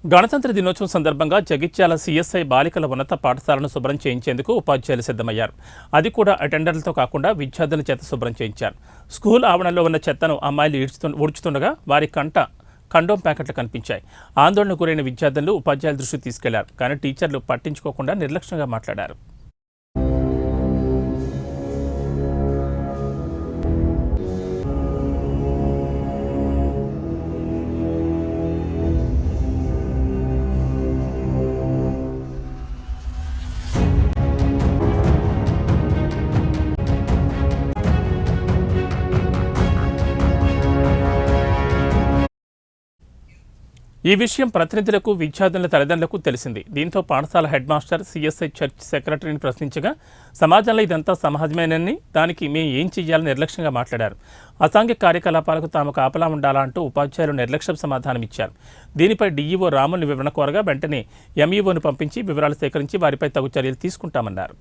గణతంత్ర దినోత్సవం సందర్భంగా జగిత్యాల సిఎస్ఐ బాలికల ఉన్నత పాఠశాలను శుభ్రం చేయించేందుకు ఉపాధ్యాయులు సిద్ధమయ్యారు. అది కూడా అటెండర్లతో కాకుండా విద్యార్థుల చేత శుభ్రం చేయించారు. స్కూల్ ఆవరణలో ఉన్న చెత్తను అమ్మాయిలు ఊడ్చుతుండగా వారి కండోమ్ ప్యాకెట్లు కనిపించాయి. ఆందోళనకు గురైన విద్యార్థులు ఉపాధ్యాయుల దృష్టికి తీసుకెళ్లారు. కానీ టీచర్లు పట్టించుకోకుండా నిర్లక్ష్యంగా మాట్లాడారు. ఈ విషయం ప్రతినిధులకు, విద్యార్థుల తల్లిదండ్రులకు తెలిసింది. దీంతో పాఠశాల హెడ్ మాస్టర్ సిఎస్ఐ చర్చ్ సెక్రటరీని ప్రశ్నించగా సమాజంలో ఇదంతా సమాజమేనని, దానికి మేము ఏం చెయ్యాలని నిర్లక్ష్యంగా మాట్లాడారు. అసాంఘిక కార్యకలాపాలకు తాము కాపలా ఉండాలా అంటూ ఉపాధ్యాయులు నిర్లక్ష్యం సమాధానం ఇచ్చారు. దీనిపై డీఈఓ రాముల్ని వివరణ కోరగా వెంటనే ఎంఈఓను పంపించి వివరాలు సేకరించి వారిపై తగు చర్యలు తీసుకుంటామన్నారు.